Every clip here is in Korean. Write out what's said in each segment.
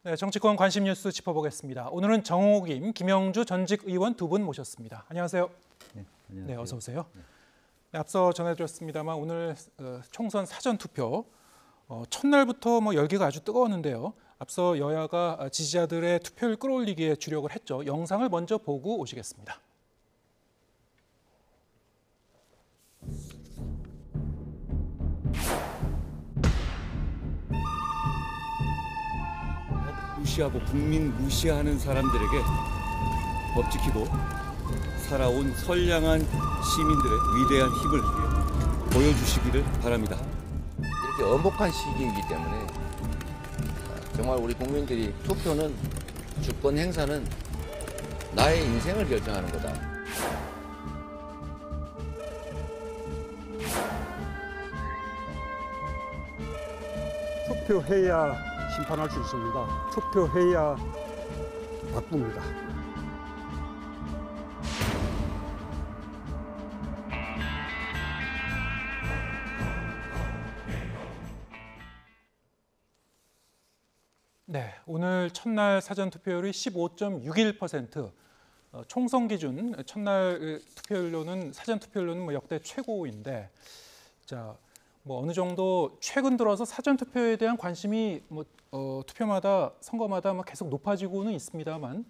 네, 정치권 관심 뉴스 짚어보겠습니다. 오늘은 정호김, 김영주 전직 의원 두 분 모셨습니다. 안녕하세요. 네, 안녕하세요. 네, 어서 오세요. 네, 앞서 전해드렸습니다만 오늘 총선 사전 투표 첫날부터 열기가 아주 뜨거웠는데요. 앞서 여야가 지지자들의 투표를 끌어올리기에 주력을 했죠. 영상을 먼저 보고 오시겠습니다. 무시하고 국민 무시하는 사람들에게 법 지키고 살아온 선량한 시민들의 위대한 힘을 보여주시기를 바랍니다. 이렇게 엄혹한 시기이기 때문에 정말 우리 국민들이 투표는 주권 행사는 나의 인생을 결정하는 거다. 투표해야 심판할 수 있습니다. 투표해야 바꿉니다. 네, 오늘 첫날 사전 투표율이 15.61%. 총선 기준 첫날 투표율로는 사전 투표율로는 역대 최고인데, 자. 어느 정도 최근 들어서 사전 투표에 대한 관심이 투표마다 선거마다 계속 높아지고는 있습니다만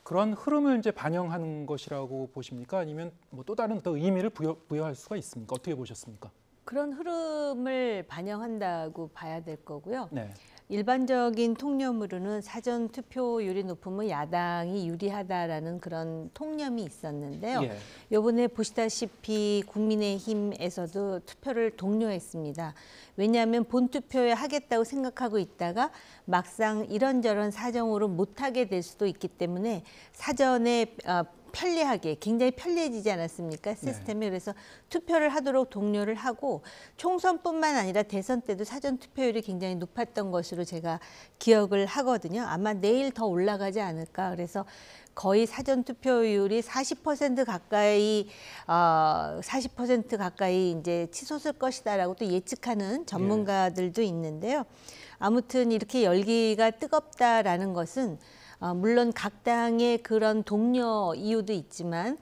그런 흐름을 이제 반영하는 것이라고 보십니까? 아니면 또 다른 더 의미를 부여할 수가 있습니까? 어떻게 보셨습니까? 그런 흐름을 반영한다고 봐야 될 거고요. 네. 일반적인 통념으로는 사전 투표율이 높으면 야당이 유리하다라는 그런 통념이 있었는데요. 예. 이번에 보시다시피 국민의힘에서도 투표를 독려했습니다. 왜냐하면 본투표에 하겠다고 생각하고 있다가 막상 이런저런 사정으로 못하게 될 수도 있기 때문에 사전에 편리하게 굉장히 편리해지지 않았습니까? 시스템이. 네. 그래서 투표를 하도록 독려를 하고 총선뿐만 아니라 대선 때도 사전 투표율이 굉장히 높았던 것으로 제가 기억을 하거든요. 아마 내일 더 올라가지 않을까. 그래서 거의 사전 투표율이 40% 가까이 40% 가까이 이제 치솟을 것이다라고 또 예측하는 전문가들도 있는데요. 아무튼 이렇게 열기가 뜨겁다라는 것은 물론 각 당의 그런 동료 이유도 있지만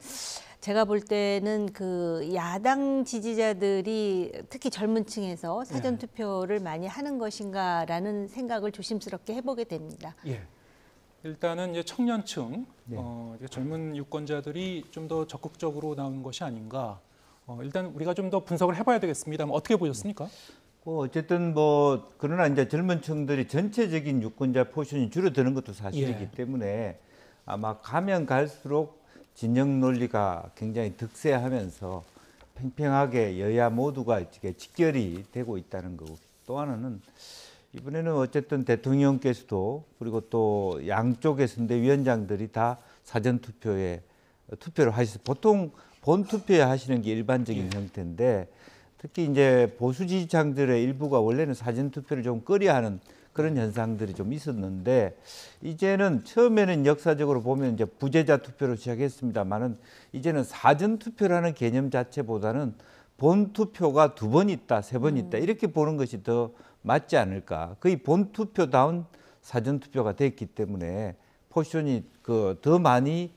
제가 볼 때는 그 야당 지지자들이 특히 젊은 층에서 사전 투표를 많이 하는 것인가라는 생각을 조심스럽게 해보게 됩니다. 예. 일단은 이제 청년층, 젊은 유권자들이 좀 더 적극적으로 나오는 것이 아닌가. 일단 우리가 좀 더 분석을 해봐야 되겠습니다. 어떻게 보셨습니까? 어쨌든 그러나 이제 젊은 층들이 전체적인 유권자 포션이 줄어드는 것도 사실이기 때문에 아마 가면 갈수록 진영 논리가 굉장히 득세하면서 팽팽하게 여야 모두가 직결이 되고 있다는 거고, 또 하나는 이번에는 어쨌든 대통령께서도 그리고 또 양쪽의 선대위원장들이 다 사전 투표를 하셔서 보통 본 투표에 하시는 게 일반적인 형태인데, 특히 이제 보수 지지층들의 일부가 원래는 사전 투표를 좀 꺼려하는 그런 현상들이 좀 있었는데, 이제는 처음에는 역사적으로 보면 이제 부재자 투표로 시작했습니다만은 이제는 사전 투표라는 개념 자체보다는 본 투표가 2번 있다, 3번 있다 이렇게 보는 것이 더 맞지 않을까. 거의 본 투표다운 사전 투표가 됐기 때문에 포지션이 더 많이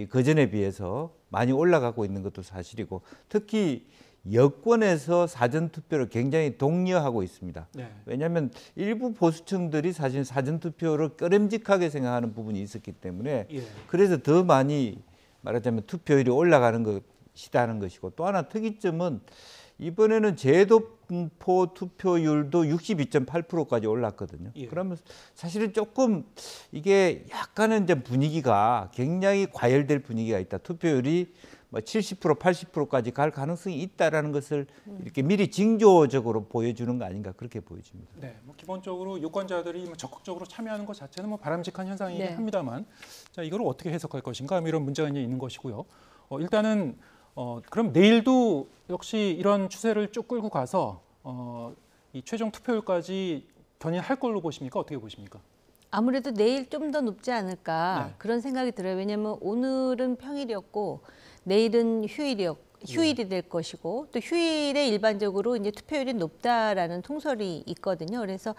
그전에 비해서 많이 올라가고 있는 것도 사실이고, 특히 여권에서 사전투표를 굉장히 독려하고 있습니다. 네. 왜냐하면 일부 보수층들이 사실 사전투표를 꺼림직하게 생각하는 부분이 있었기 때문에 그래서 더 많이 말하자면 투표율이 올라가는 것이라는 것이고, 또 하나 특이점은 이번에는 제도포 투표율도 62.8%까지 올랐거든요. 그러면 사실은 조금 이게 약간은 이제 분위기가 굉장히 과열될 분위기가 있다. 투표율이 70%, 80%까지 갈 가능성이 있다라는 것을 이렇게 미리 징조적으로 보여주는 거 아닌가 그렇게 보여집니다. 네, 기본적으로 유권자들이 적극적으로 참여하는 것 자체는 바람직한 현상이긴 합니다만, 자, 이걸 어떻게 해석할 것인가 이런 문제가 있는 것이고요. 일단은 그럼 내일도 역시 이런 추세를 쭉 끌고 가서 이 최종 투표율까지 견인할 걸로 보십니까? 어떻게 보십니까? 아무래도 내일 좀 더 높지 않을까 그런 생각이 들어요. 왜냐하면 오늘은 평일이었고 내일은 휴일이 될 것이고 또 휴일에 일반적으로 이제 투표율이 높다라는 통설이 있거든요. 그래서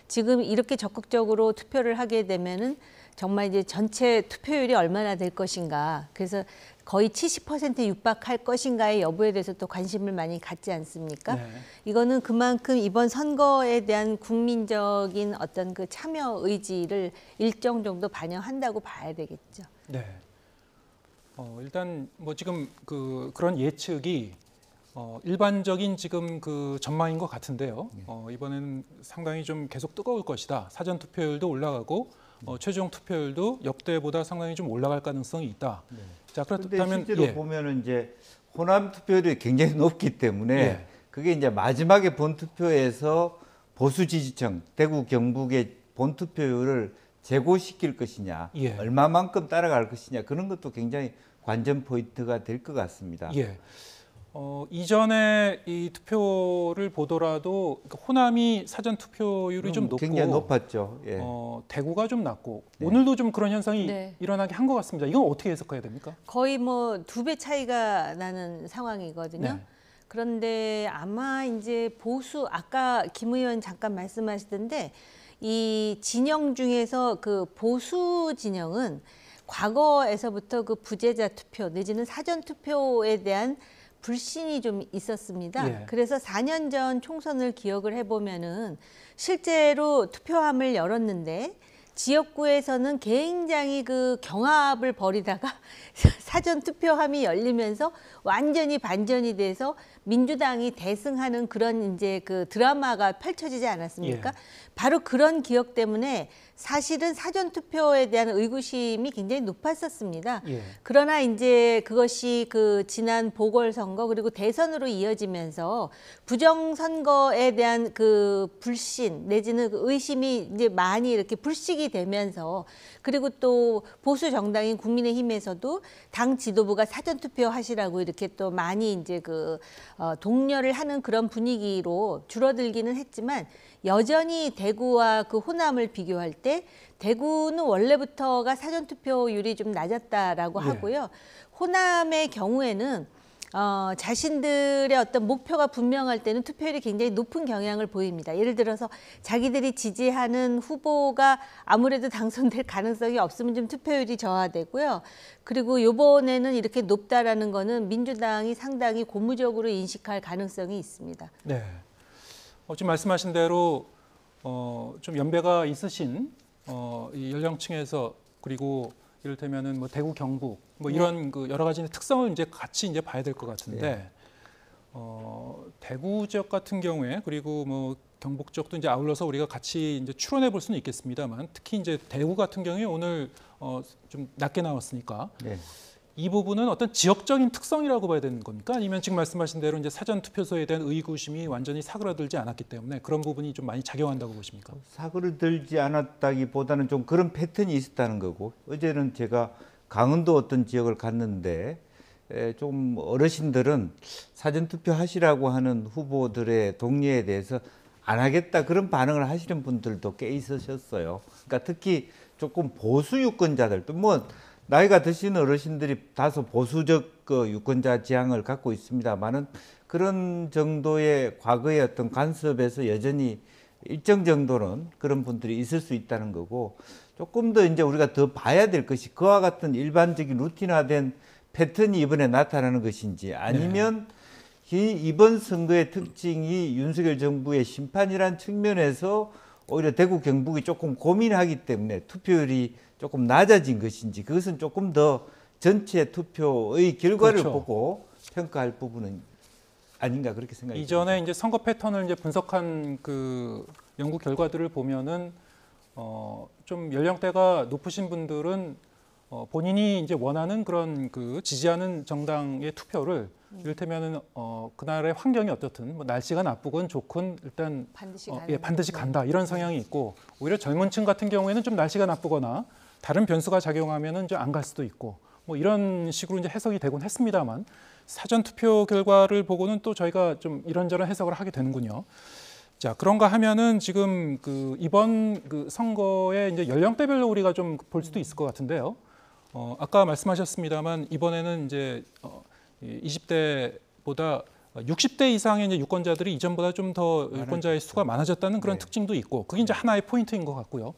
지금 이렇게 적극적으로 투표를 하게 되면은 정말 이제 전체 투표율이 얼마나 될 것인가. 그래서 거의 70% 육박할 것인가의 여부에 대해서 또 관심을 많이 갖지 않습니까? 네. 이거는 그만큼 이번 선거에 대한 국민적인 어떤 그 참여 의지를 일정 정도 반영한다고 봐야 되겠죠. 네. 일단 뭐 지금 그런 예측이 일반적인 지금 그 전망인 것 같은데요. 이번에는 상당히 좀 계속 뜨거울 것이다. 사전 투표율도 올라가고 최종 투표율도 역대보다 상당히 좀 올라갈 가능성이 있다. 자, 그런데 그렇다면 실제로 보면은 이제 호남 투표율이 굉장히 높기 때문에 예. 그게 이제 마지막에 본 투표에서 보수 지지층 대구 경북의 본 투표율을 제고시킬 것이냐, 예. 얼마만큼 따라갈 것이냐 그런 것도 굉장히 관전 포인트가 될 것 같습니다. 예. 이전에 이 투표를 보더라도 호남이 사전 투표율이 좀 높고 굉장히 높았죠. 예. 대구가 좀 낮고 네. 오늘도 좀 그런 현상이 네. 일어나게 한 것 같습니다. 이건 어떻게 해석해야 됩니까? 거의 뭐 2배 차이가 나는 상황이거든요. 네. 그런데 아마 이제 보수 아까 김 의원 잠깐 말씀하시던데 이 진영 중에서 그 보수 진영은 과거에서부터 그 부재자 투표 내지는 사전 투표에 대한 불신이 좀 있었습니다. 예. 그래서 4년 전 총선을 기억을 해보면은 실제로 투표함을 열었는데 지역구에서는 굉장히 그 경합을 벌이다가 사전 투표함이 열리면서 완전히 반전이 돼서 민주당이 대승하는 그런 이제 그 드라마가 펼쳐지지 않았습니까? 예. 바로 그런 기억 때문에 사실은 사전 투표에 대한 의구심이 굉장히 높았었습니다. 예. 그러나 이제 그것이 그 지난 보궐선거 그리고 대선으로 이어지면서 부정선거에 대한 그 불신 내지는 그 의심이 이제 많이 이렇게 불식이 되면서 그리고 또 보수 정당인 국민의힘에서도 당 지도부가 사전 투표 하시라고 이렇게 또 많이 이제 그 독려를 하는 그런 분위기로 줄어들기는 했지만 여전히 대구와 그 호남을 비교할 때 대구는 원래부터가 사전 투표율이 좀 낮았다라고 예. 하고요. 호남의 경우에는 자신들의 어떤 목표가 분명할 때는 투표율이 굉장히 높은 경향을 보입니다. 예를 들어서 자기들이 지지하는 후보가 아무래도 당선될 가능성이 없으면 좀 투표율이 저하되고요. 그리고 이번에는 이렇게 높다라는 거는 민주당이 상당히 고무적으로 인식할 가능성이 있습니다. 네. 지금 말씀하신 대로 좀 연배가 있으신 이 연령층에서 그리고 이를테면은 뭐 대구 경북 뭐 이런 그 여러 가지 특성을 이제 같이 이제 봐야 될 것 같은데 대구 지역 같은 경우에 그리고 뭐 경북 지역도 이제 아울러서 우리가 같이 이제 추론해 볼 수는 있겠습니다만 특히 이제 대구 같은 경우에 오늘 좀 낮게 나왔으니까 네. 이 부분은 어떤 지역적인 특성이라고 봐야 되는 겁니까? 아니면 지금 말씀하신 대로 이제 사전 투표소에 대한 의구심이 완전히 사그라들지 않았기 때문에 그런 부분이 좀 많이 작용한다고 보십니까? 사그라들지 않았다기보다는 좀 그런 패턴이 있었다는 거고 어제는 제가 강원도 어떤 지역을 갔는데 좀 어르신들은 사전 투표 하시라고 하는 후보들의 동료에 대해서 안 하겠다 그런 반응을 하시는 분들도 꽤 있으셨어요. 그러니까 특히 조금 보수 유권자들 또 뭐 나이가 드신 어르신들이 다소 보수적 그 유권자 지향을 갖고 있습니다만은 그런 정도의 과거의 어떤 간섭에서 여전히 일정 정도는 그런 분들이 있을 수 있다는 거고 조금 더 이제 우리가 더 봐야 될 것이 그와 같은 일반적인 루틴화된 패턴이 이번에 나타나는 것인지 아니면 이번 선거의 특징이 윤석열 정부의 심판이란 측면에서 오히려 대구 경북이 조금 고민하기 때문에 투표율이 조금 낮아진 것인지 그것은 조금 더 전체 투표의 결과를 그렇죠. 보고 평가할 부분은 아닌가 그렇게 생각이 이전에 듭니다. 이제 선거 패턴을 이제 분석한 그 연구 결과들을 보면은 좀 연령대가 높으신 분들은 본인이 이제 원하는 그런 그 지지하는 정당의 투표를 이를테면은 그날의 환경이 어떻든 뭐 날씨가 나쁘건 좋건 일단 반드시 반드시 간다 이런 성향이 있고 오히려 젊은층 같은 경우에는 좀 날씨가 나쁘거나 다른 변수가 작용하면은 좀 안 갈 수도 있고 뭐 이런 식으로 이제 해석이 되곤 했습니다만 사전 투표 결과를 보고는 또 저희가 좀 이런저런 해석을 하게 되는군요. 자, 그런가 하면은 지금 그 이번 그 선거에 이제 연령대별로 우리가 좀 볼 수도 있을 것 같은데요. 아까 말씀하셨습니다만 이번에는 이제 20대보다 60대 이상의 이제 유권자들이 이전보다 좀 더 유권자의 수가 많아졌다는 그런 네. 특징도 있고 그게 이제 하나의 포인트인 것 같고요.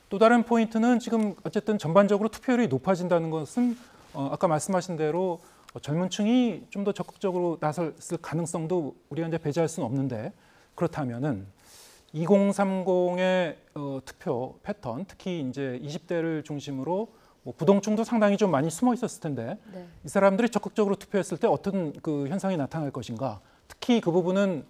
또 다른 포인트는 지금 어쨌든 전반적으로 투표율이 높아진다는 것은 아까 말씀하신 대로 젊은 층이 좀 더 적극적으로 나섰을 가능성도 우리가 이제 배제할 수는 없는데 그렇다면은 2030의 투표 패턴, 특히 이제 20대를 중심으로 뭐 부동층도 상당히 좀 많이 숨어 있었을 텐데 네. 이 사람들이 적극적으로 투표했을 때 어떤 그 현상이 나타날 것인가? 특히 그 부분은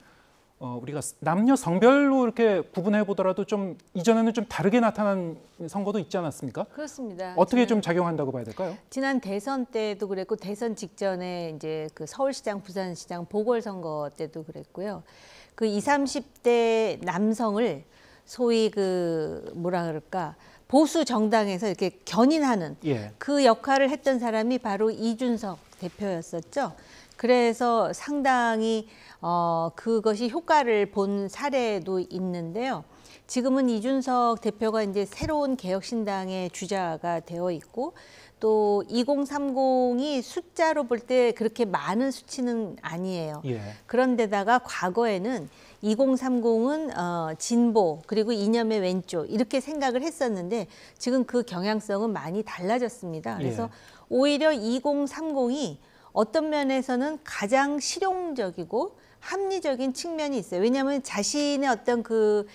우리가 남녀 성별로 이렇게 구분해 보더라도 좀 이전에는 좀 다르게 나타난 선거도 있지 않았습니까? 그렇습니다. 어떻게 좀 작용한다고 봐야 될까요? 지난 대선 때도 그랬고 대선 직전에 이제 그 서울시장, 부산시장 보궐선거 때도 그랬고요. 그 20, 30대 남성을 소위 그 뭐라 그럴까 보수 정당에서 이렇게 견인하는 예. 그 역할을 했던 사람이 바로 이준석 대표였었죠. 그래서 상당히 그것이 효과를 본 사례도 있는데요. 지금은 이준석 대표가 이제 새로운 개혁신당의 주자가 되어 있고 또 2030이 숫자로 볼 때 그렇게 많은 수치는 아니에요. 예. 그런데다가 과거에는 2030은 진보 그리고 이념의 왼쪽 이렇게 생각을 했었는데 지금 그 경향성은 많이 달라졌습니다. 그래서 오히려 2030이 어떤 면에서는 가장 실용적이고 합리적인 측면이 있어요. 왜냐하면 자신의 어떤 그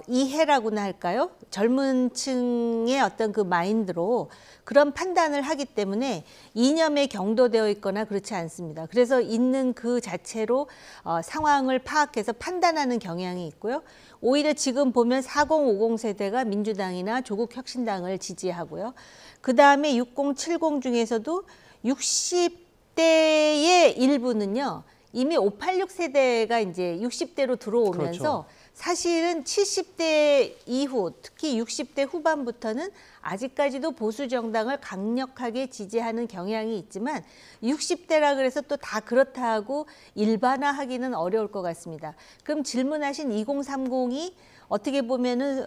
이해라고나 할까요? 젊은 층의 어떤 그 마인드로 그런 판단을 하기 때문에 이념에 경도되어 있거나 그렇지 않습니다. 그래서 있는 그 자체로 상황을 파악해서 판단하는 경향이 있고요. 오히려 지금 보면 40, 50 세대가 민주당이나 조국혁신당을 지지하고요. 그다음에 60, 70 중에서도 60대의 일부는요. 이미 586 세대가 이제 60대로 들어오면서 그렇죠. 사실은 70대 이후 특히 60대 후반부터는 아직까지도 보수 정당을 강력하게 지지하는 경향이 있지만 60대라 그래서 또 다 그렇다고 일반화하기는 어려울 것 같습니다. 그럼 질문하신 2030이 어떻게 보면은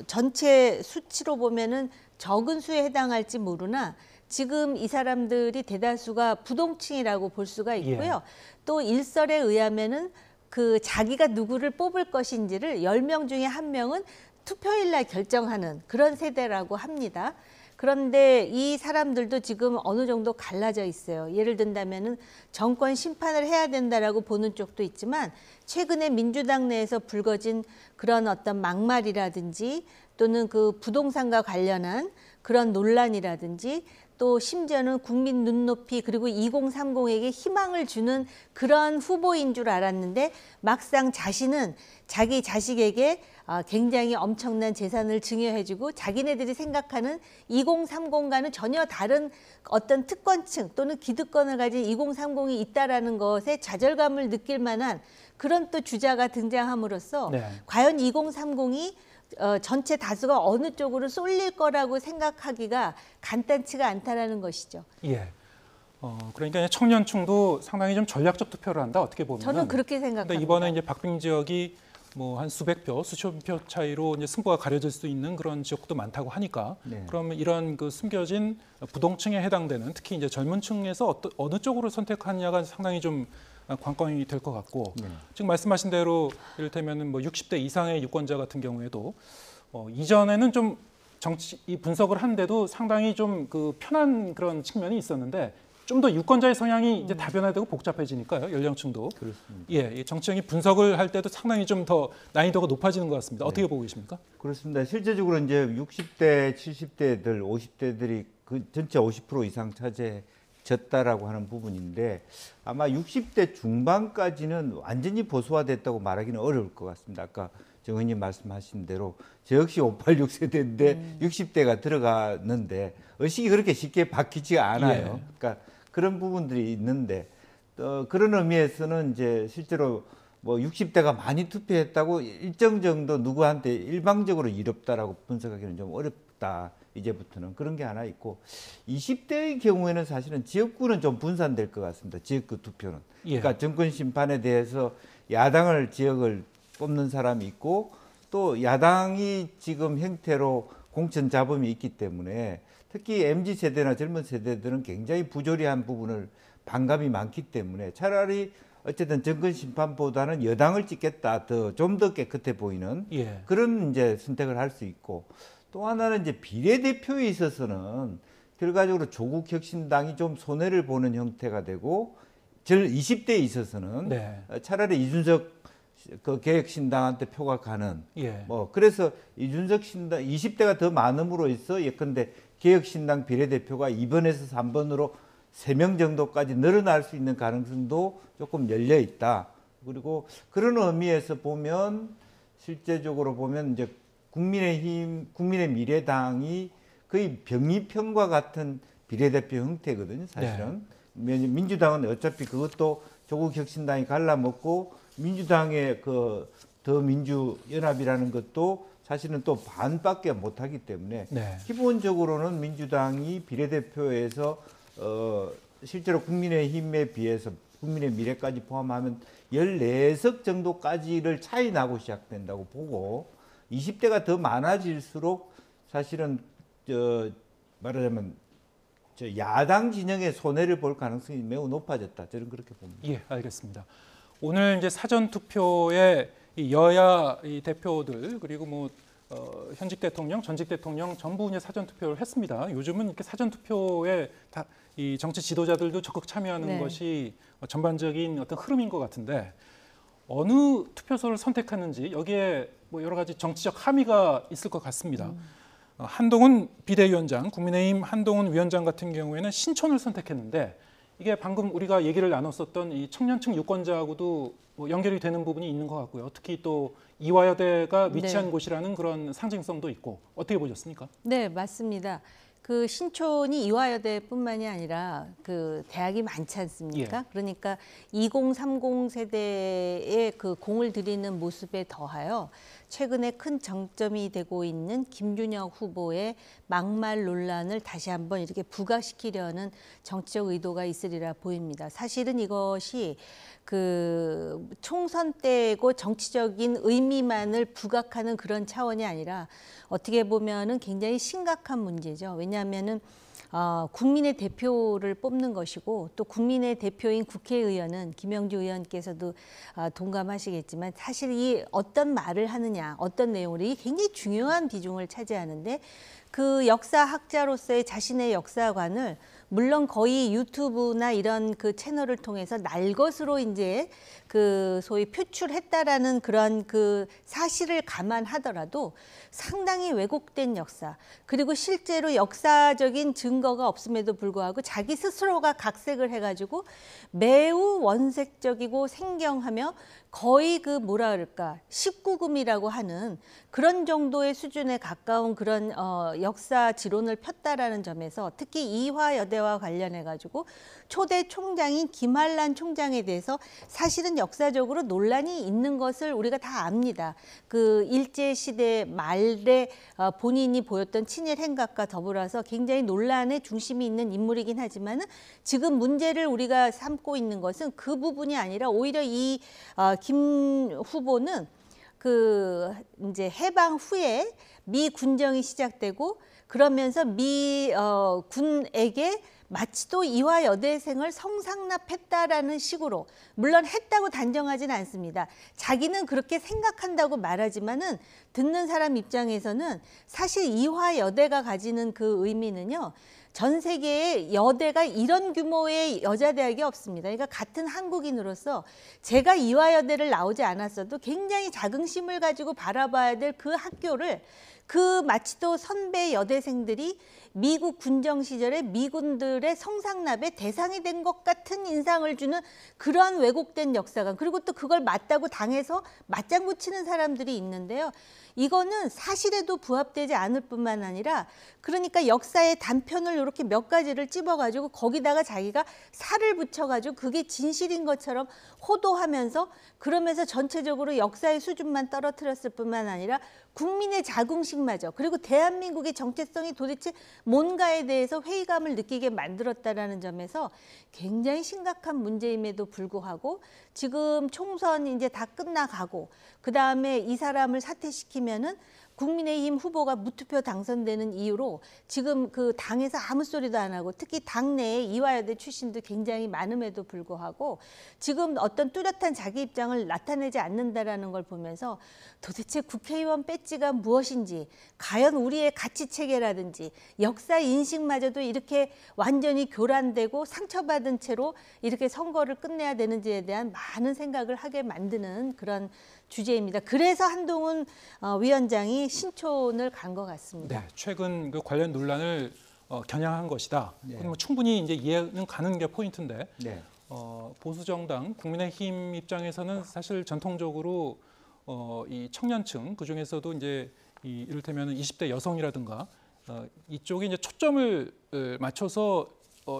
전체 수치로 보면은 적은 수에 해당할지 모르나 지금 이 사람들이 대다수가 부동층이라고 볼 수가 있고요. 또 일설에 의하면은 그 자기가 누구를 뽑을 것인지를 10명 중에 1명은 투표일 날 결정하는 그런 세대라고 합니다. 그런데 이 사람들도 지금 어느 정도 갈라져 있어요. 예를 든다면은 정권 심판을 해야 된다라고 보는 쪽도 있지만 최근에 민주당 내에서 불거진 그런 어떤 막말이라든지 또는 그 부동산과 관련한 그런 논란이라든지 또 심지어는 국민 눈높이 그리고 2030에게 희망을 주는 그런 후보인 줄 알았는데 막상 자신은 자기 자식에게 굉장히 엄청난 재산을 증여해주고 자기네들이 생각하는 2030과는 전혀 다른 어떤 특권층 또는 기득권을 가진 2030이 있다라는 것에 좌절감을 느낄 만한 그런 또 주자가 등장함으로써 과연 2030이 전체 다수가 어느 쪽으로 쏠릴 거라고 생각하기가 간단치가 않다라는 것이죠. 예. 그러니까 청년층도 상당히 좀 전략적 투표를 한다 어떻게 보면. 저는 그렇게 생각합니다. 근데 이번에 이제 박빙 지역이 뭐 한 수백 표, 수천 표 차이로 이제 승부가 가려질 수 있는 그런 지역도 많다고 하니까 그러면 이런 그 숨겨진 부동층에 해당되는 특히 이제 젊은층에서 어느 쪽으로 선택하느냐가 상당히 좀 관건이 될 것 같고 지금 말씀하신 대로 이를테면은 뭐 60대 이상의 유권자 같은 경우에도 이전에는 좀 정치 이 분석을 하는데도 상당히 좀 그 편한 그런 측면이 있었는데 좀 더 유권자의 성향이 이제 다변화되고 복잡해지니까요. 연령층도. 그렇습니다. 예, 정치적인 분석을 할 때도 상당히 좀 더 난이도가 높아지는 것 같습니다. 어떻게 보고 계십니까? 그렇습니다. 실제적으로 이제 60대, 70대들, 50대들이 그 전체 50% 이상 차지했다라고 하는 부분인데 아마 60대 중반까지는 완전히 보수화됐다고 말하기는 어려울 것 같습니다. 아까 정 의원님 말씀하신 대로 저 역시 586 세대인데 60대가 들어가는데 의식이 그렇게 쉽게 바뀌지가 않아요. 그러니까 그런 부분들이 있는데 그런 의미에서는 이제 실제로 뭐 60대가 많이 투표했다고 일정 정도 누구한테 일방적으로 이롭다라고 분석하기는 좀 어렵다. 이제부터는 그런 게 하나 있고 20대의 경우에는 사실은 지역구는 좀 분산될 것 같습니다. 지역구 투표는. 그러니까 정권 심판에 대해서 야당을 지역을 뽑는 사람이 있고 또 야당이 지금 형태로 공천 잡음이 있기 때문에 특히 MZ세대나 젊은 세대들은 굉장히 부조리한 부분을 반감이 많기 때문에 차라리 어쨌든 정권 심판보다는 여당을 찍겠다, 좀 더 깨끗해 보이는 예. 그런 이제 선택을 할 수 있고, 또 하나는 이제 비례대표에 있어서는 결과적으로 조국 혁신당이 좀 손해를 보는 형태가 되고, 20대에 있어서는 네. 차라리 이준석 그 개혁신당한테 표가 가는, 예. 그래서 이준석 신당 20대가 더 많음으로써 예컨대 개혁신당 비례대표가 2번에서 3번으로 3명 정도까지 늘어날 수 있는 가능성도 조금 열려 있다. 그리고 그런 의미에서 보면 실제적으로 보면 이제 국민의힘, 국민의미래당이 거의 병이편과 같은 비례대표 형태거든요, 사실은. 민주당은 어차피 그것도 조국 혁신당이 갈라먹고, 민주당의 그 더민주연합이라는 것도 사실은 또 반밖에 못하기 때문에 네. 기본적으로는 민주당이 비례대표에서 실제로 국민의힘에 비해서 국민의미래까지 포함하면 14석 정도까지를 차이 나고 시작된다고 보고, 20대가 더 많아질수록 사실은 말하자면 야당 진영의 손해를 볼 가능성이 매우 높아졌다. 저는 그렇게 봅니다. 예, 알겠습니다. 오늘 이제 사전 투표에 이 여야 이 대표들 그리고 뭐 현직 대통령, 전직 대통령 전부 이제 사전 투표를 했습니다. 요즘은 이렇게 사전 투표에 다 이 정치 지도자들도 적극 참여하는 네. 것이 전반적인 어떤 흐름인 것 같은데, 어느 투표소를 선택하는지 여기에 뭐 여러 가지 정치적 함의가 있을 것 같습니다. 한동훈 비대위원장, 국민의힘 한동훈 위원장 같은 경우에는 신촌을 선택했는데, 이게 방금 우리가 얘기를 나눴었던 이 청년층 유권자하고도 뭐 연결이 되는 부분이 있는 것 같고요. 특히 또 이화여대가 위치한 네. 곳이라는 그런 상징성도 있고, 어떻게 보셨습니까? 네, 맞습니다. 그 신촌이 이화여대뿐만이 아니라 그 대학이 많지 않습니까? 예. 그러니까 2030 세대에 그 공을 들이는 모습에 더하여 최근에 큰 정점이 되고 있는 김준혁 후보의 막말 논란을 다시 한번 이렇게 부각시키려는 정치적 의도가 있으리라 보입니다. 사실은 이것이 그 총선 때고 정치적인 의미만을 부각하는 그런 차원이 아니라 어떻게 보면은 굉장히 심각한 문제죠. 왜냐하면은 국민의 대표를 뽑는 것이고, 또 국민의 대표인 국회의원은 김영주 의원께서도 동감하시겠지만 사실 이 어떤 말을 하느냐, 어떤 내용으로 이게 굉장히 중요한 비중을 차지하는데, 그 역사학자로서의 자신의 역사관을 물론 거의 유튜브나 이런 그 채널을 통해서 날 것으로 이제 그 소위 표출했다라는 그런 그 사실을 감안하더라도 상당히 왜곡된 역사, 그리고 실제로 역사적인 증거가 없음에도 불구하고 자기 스스로가 각색을 해가지고 매우 원색적이고 생경하며 거의 그 뭐라 그럴까 19금이라고 하는 그런 정도의 수준에 가까운 그런 역사 지론을 폈다라는 점에서, 특히 이화여대와 관련해 가지고 초대 총장인 김한란 총장에 대해서 사실은 역사적으로 논란이 있는 것을 우리가 다 압니다. 그 일제 시대 말에 본인이 보였던 친일 행각과 더불어서 굉장히 논란의 중심이 있는 인물이긴 하지만은, 지금 문제를 우리가 삼고 있는 것은 그 부분이 아니라 오히려 이 김 후보는 그 이제 해방 후에 미 군정이 시작되고, 그러면서 미 군에게 마치 또 이화여대생을 성상납했다라는 식으로, 물론 했다고 단정하지는 않습니다. 자기는 그렇게 생각한다고 말하지만은 듣는 사람 입장에서는 사실 이화여대가 가지는 그 의미는요, 전 세계에 여대가 이런 규모의 여자대학이 없습니다. 그러니까 같은 한국인으로서 제가 이화여대를 나오지 않았어도 굉장히 자긍심을 가지고 바라봐야 될 그 학교를, 그 마치 또 선배 여대생들이 미국 군정 시절에 미군들의 성상납의 대상이 된 것 같은 인상을 주는 그런 왜곡된 역사관, 그리고 또 그걸 맞다고 당해서 맞장구 치는 사람들이 있는데요. 이거는 사실에도 부합되지 않을 뿐만 아니라, 그러니까 역사의 단편을 이렇게 몇 가지를 찝어가지고 거기다가 자기가 살을 붙여가지고 그게 진실인 것처럼 호도하면서, 그러면서 전체적으로 역사의 수준만 떨어뜨렸을 뿐만 아니라 국민의 자긍심마저, 그리고 대한민국의 정체성이 도대체 뭔가에 대해서 회의감을 느끼게 만들었다라는 점에서 굉장히 심각한 문제임에도 불구하고, 지금 총선 이제 다 끝나가고 그 다음에 이 사람을 사퇴시키면은 국민의힘 후보가 무투표 당선되는 이유로 지금 그 당에서 아무 소리도 안 하고 특히 당내에 이화여대 출신도 굉장히 많음에도 불구하고 지금 어떤 뚜렷한 자기 입장을 나타내지 않는다라는 걸 보면서 도대체 국회의원 배지가 무엇인지 과연 우리의 가치 체계라든지 역사 인식마저도 이렇게 완전히 교란되고 상처받은 채로 이렇게 선거를 끝내야 되는지에 대한 많은 생각을 하게 만드는 그런 주제입니다. 그래서 한동훈 위원장이 신촌을 간 것 같습니다. 네, 최근 그 관련 논란을 겨냥한 것이다. 네. 뭐 충분히 이제 이해는 가는 게 포인트인데 네. 보수 정당 국민의힘 입장에서는 사실 전통적으로 이 청년층 그 중에서도 이제 이를테면 20대 여성이라든가 이쪽에 이제 초점을 맞춰서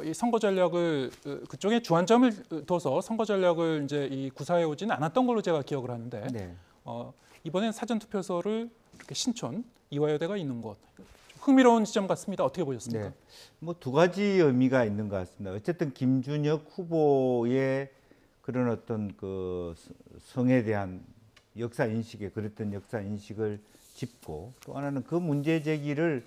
이 선거 전략을 그쪽에 주안점을 둬서 선거 전략을 이제 이 구사해 오지는 않았던 걸로 제가 기억을 하는데 네. 이번엔 사전 투표소를 이렇게 신촌 이화여대가 있는 곳 흥미로운 지점 같습니다. 어떻게 보셨습니까? 네. 뭐 두 가지 의미가 있는 것 같습니다. 어쨌든 김준혁 후보의 그런 어떤 그 성에 대한 역사 인식에 그랬던 역사 인식을 짚고 또 하나는 그 문제 제기를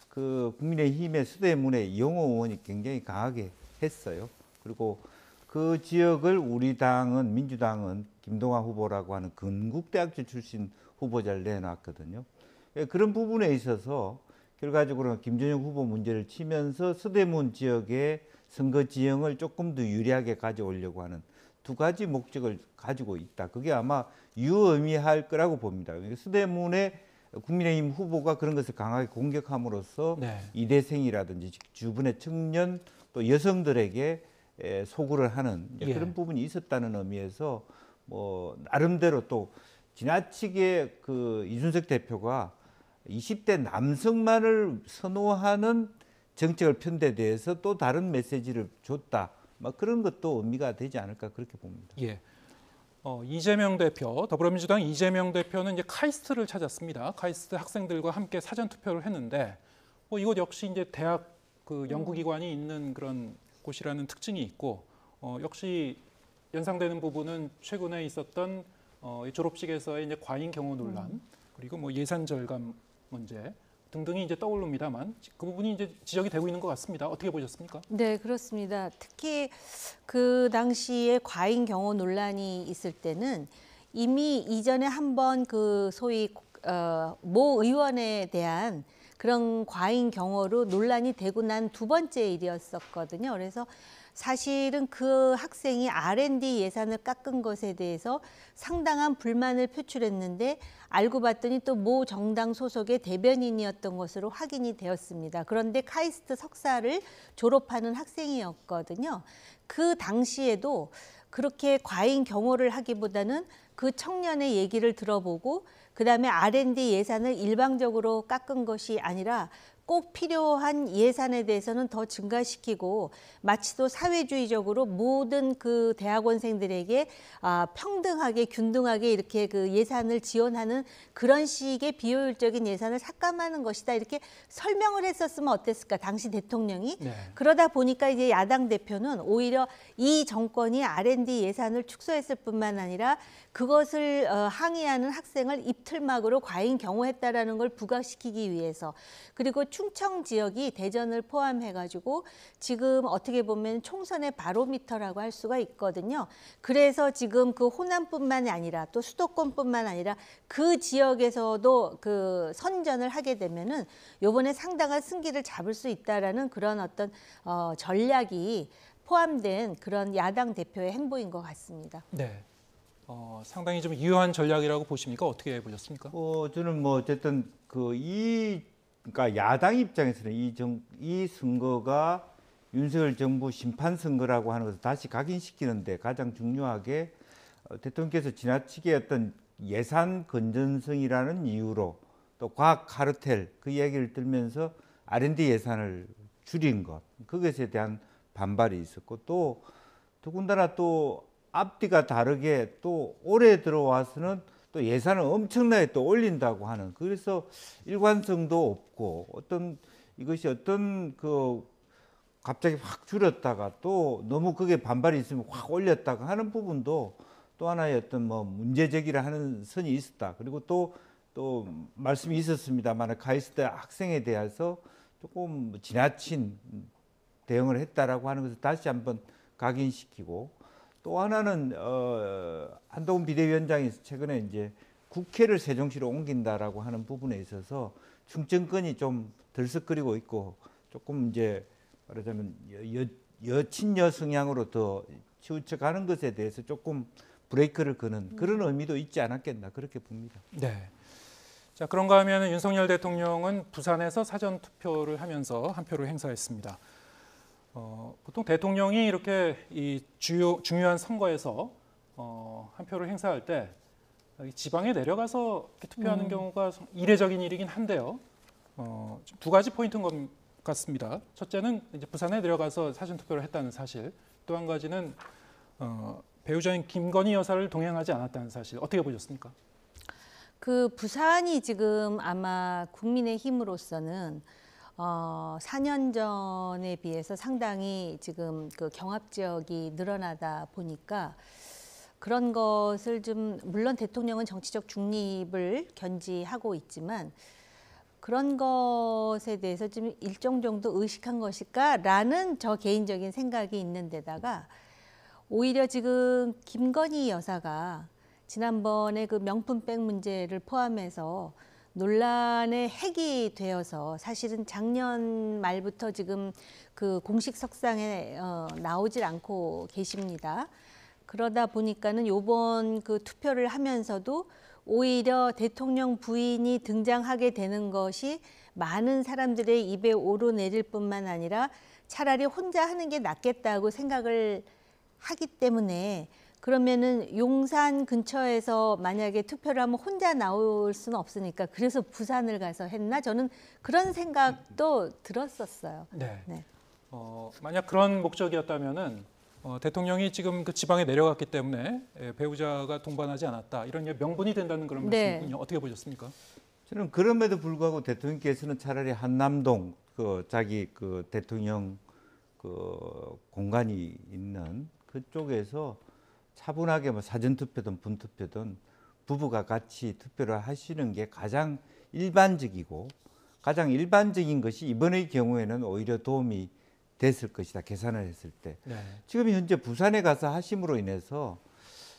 그 국민의힘의 수대문에 이용호 의원이 굉장히 강하게 했어요. 그리고 그 지역을 우리 당은 민주당은 김동완 후보라고 하는 건국대학교 출신 후보자를 내놨거든요. 그런 부분에 있어서 결과적으로 김준혁 후보 문제를 치면서 수대문 지역의 선거 지형을 조금 더 유리하게 가져오려고 하는 두 가지 목적을 가지고 있다. 그게 아마 유의미할 거라고 봅니다. 수대문에 국민의힘 후보가 그런 것을 강하게 공격함으로써 네. 이대생이라든지 주변의 청년 또 여성들에게 소구를 하는 예. 그런 부분이 있었다는 의미에서 뭐 나름대로 또 지나치게 그 이준석 대표가 20대 남성만을 선호하는 정책을 편 데 대해서 또 다른 메시지를 줬다. 막 그런 것도 의미가 되지 않을까 그렇게 봅니다. 예. 이재명 대표, 더불어민주당 이재명 대표는 이제 카이스트를 찾았습니다. 카이스트 학생들과 함께 사전 투표를 했는데, 이곳 역시 이제 대학 그 연구기관이 있는 그런 곳이라는 특징이 있고, 역시 연상되는 부분은 최근에 있었던 이 졸업식에서의 이제 과잉 경호 논란, 그리고 뭐 예산 절감 문제 등등이 이제 떠오릅니다만 그 부분이 이제 지적이 되고 있는 것 같습니다. 어떻게 보셨습니까? 네, 그렇습니다. 특히 그 당시에 과잉 경호 논란이 있을 때는 이미 이전에 한번 그 소위 모 의원에 대한 그런 과잉 경호로 논란이 되고 난 두 번째 일이었었거든요. 그래서 사실은 그 학생이 R&D 예산을 깎은 것에 대해서 상당한 불만을 표출했는데 알고 봤더니 또 모 정당 소속의 대변인이었던 것으로 확인이 되었습니다. 그런데 카이스트 석사를 졸업하는 학생이었거든요. 그 당시에도 그렇게 과잉 경호를 하기보다는 그 청년의 얘기를 들어보고 그다음에 R&D 예산을 일방적으로 깎은 것이 아니라 꼭 필요한 예산에 대해서는 더 증가시키고 마치 또 사회주의적으로 모든 그 대학원생들에게 평등하게 균등하게 이렇게 그 예산을 지원하는 그런 식의 비효율적인 예산을 삭감하는 것이다 이렇게 설명을 했었으면 어땠을까 당시 대통령이. 네. 그러다 보니까 이제 야당 대표는 오히려 이 정권이 R&D 예산을 축소했을 뿐만 아니라 그것을 항의하는 학생을 입틀막으로 과잉 경호했다라는 걸 부각시키기 위해서 그리고 충청 지역이 대전을 포함해가지고 지금 어떻게 보면 총선의 바로미터라고 할 수가 있거든요. 그래서 지금 그 호남뿐만 아니라 또 수도권뿐만 아니라 그 지역에서도 그 선전을 하게 되면은 이번에 상당한 승기를 잡을 수 있다라는 그런 어떤 전략이 포함된 그런 야당 대표의 행보인 것 같습니다. 네. 상당히 좀 유효한 전략이라고 보십니까? 어떻게 보셨습니까? 저는 뭐 어쨌든 그러니까 야당 입장에서는 이 선거가 윤석열 정부 심판 선거라고 하는 것을 다시 각인시키는데 가장 중요하게 대통령께서 지나치게 어떤 예산 건전성이라는 이유로 또 과학 카르텔 그 이야기를 들면서 R&D 예산을 줄인 것 그것에 대한 반발이 있었고 또 더군다나 또 앞뒤가 다르게 또 올해 들어와서는 또 예산을 엄청나게 또 올린다고 하는 그래서 일관성도 없고 이것이 어떤 그 갑자기 확 줄였다가 또 너무 그게 반발이 있으면 확 올렸다가 하는 부분도 또 하나의 어떤 뭐 문제 제기를 하는 선이 있었다. 그리고 또 또 말씀이 있었습니다만 가이스트 학생에 대해서 조금 지나친 대응을 했다라고 하는 것을 다시 한번 각인시키고, 또 하나는 한동훈 비대위원장이 최근에 이제 국회를 세종시로 옮긴다라고 하는 부분에 있어서 충청권이 좀 들썩거리고 있고 조금 이제 말하자면 여친여 성향으로 더 치우쳐가는 것에 대해서 조금 브레이크를 거는 그런 의미도 있지 않았겠나 그렇게 봅니다. 네. 자, 그런가 하면 윤석열 대통령은 부산에서 사전 투표를 하면서 한 표를 행사했습니다. 보통 대통령이 이렇게 이 중요한 선거에서 한 표를 행사할 때 지방에 내려가서 이렇게 투표하는 경우가 이례적인 일이긴 한데요. 두 가지 포인트인 것 같습니다. 첫째는 이제 부산에 내려가서 사전 투표를 했다는 사실. 또 한 가지는 배우자인 김건희 여사를 동행하지 않았다는 사실. 어떻게 보셨습니까? 그 부산이 지금 아마 국민의힘으로서는 4년 전에 비해서 상당히 지금 그 경합 지역이 늘어나다 보니까 그런 것을 좀, 물론 대통령은 정치적 중립을 견지하고 있지만 그런 것에 대해서 좀 일정 정도 의식한 것일까라는 저 개인적인 생각이 있는 데다가 오히려 지금 김건희 여사가 지난번에 그 명품백 문제를 포함해서 논란의 핵이 되어서 사실은 작년 말부터 지금 그 공식 석상에 나오질 않고 계십니다. 그러다 보니까는 요번 그 투표를 하면서도 오히려 대통령 부인이 등장하게 되는 것이 많은 사람들의 입에 오르내릴 뿐만 아니라 차라리 혼자 하는 게 낫겠다고 생각을 하기 때문에, 그러면은 용산 근처에서 만약에 투표를 하면 혼자 나올 수는 없으니까 그래서 부산을 가서 했나? 저는 그런 생각도 들었었어요. 네. 네. 만약 그런 목적이었다면은 대통령이 지금 그 지방에 내려갔기 때문에 배우자가 동반하지 않았다, 이런 명분이 된다는 그런 말씀이군요. 어떻게 보셨습니까? 저는 그럼에도 불구하고 대통령께서는 차라리 한남동 그 자기 그 대통령 그 공간이 있는 그쪽에서 차분하게 뭐 사전 투표든 분투표든 부부가 같이 투표를 하시는 게 가장 일반적이고, 가장 일반적인 것이 이번의 경우에는 오히려 도움이 됐을 것이다, 계산을 했을 때. 네. 지금 현재 부산에 가서 하심으로 인해서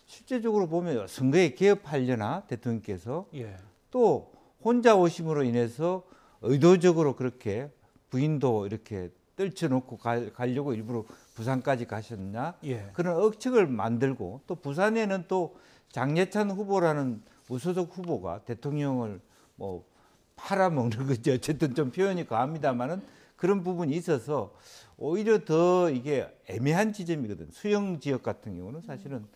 실제적으로 보면 선거에 개입하려나 대통령께서, 예. 또 혼자 오심으로 인해서 의도적으로 그렇게 부인도 이렇게 떨쳐놓고 가려고 일부러 부산까지 가셨나? 예. 그런 억측을 만들고, 또 부산에는 또 장예찬 후보라는 무소속 후보가 대통령을 뭐 팔아먹는 거지, 어쨌든 좀 표현이 과합니다만은 그런 부분이 있어서 오히려 더 이게 애매한 지점이거든. 수영 지역 같은 경우는 사실은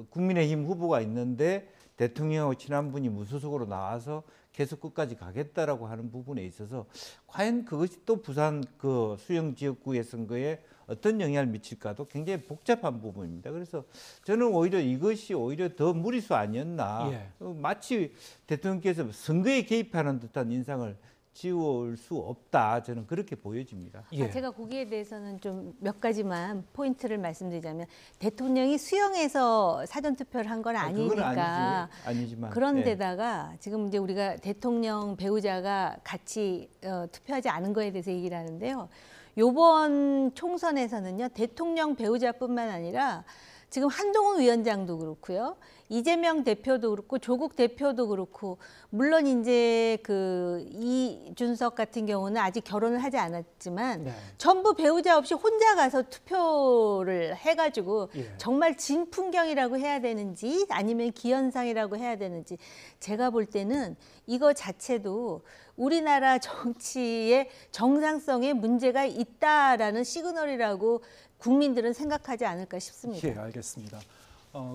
국민의힘 후보가 있는데 대통령하고 친한 분이 무소속으로 나와서 계속 끝까지 가겠다라고 하는 부분에 있어서 과연 그것이 또 부산 그 수영 지역구의 선거에 어떤 영향을 미칠까도 굉장히 복잡한 부분입니다. 그래서 저는 오히려 이것이 오히려 더 무리수 아니었나. 예. 마치 대통령께서 선거에 개입하는 듯한 인상을 지울 수 없다, 저는 그렇게 보여집니다. 예. 제가 거기에 대해서는 좀 몇 가지만 포인트를 말씀드리자면, 대통령이 수영에서 사전 투표를 한 건 그건 아니니까 아니지만 그런 예. 데다가 지금 이제 우리가 대통령 배우자가 같이 투표하지 않은 거에 대해서 얘기를 하는데요. 요번 총선에서는요, 대통령 배우자뿐만 아니라 지금 한동훈 위원장도 그렇고요, 이재명 대표도 그렇고, 조국 대표도 그렇고, 물론 이제 그 이준석 같은 경우는 아직 결혼을 하지 않았지만 네. 전부 배우자 없이 혼자 가서 투표를 해가지고 예. 정말 진풍경이라고 해야 되는지 아니면 기현상이라고 해야 되는지, 제가 볼 때는 이거 자체도 우리나라 정치의 정상성에 문제가 있다라는 시그널이라고 국민들은 생각하지 않을까 싶습니다. 예, 알겠습니다.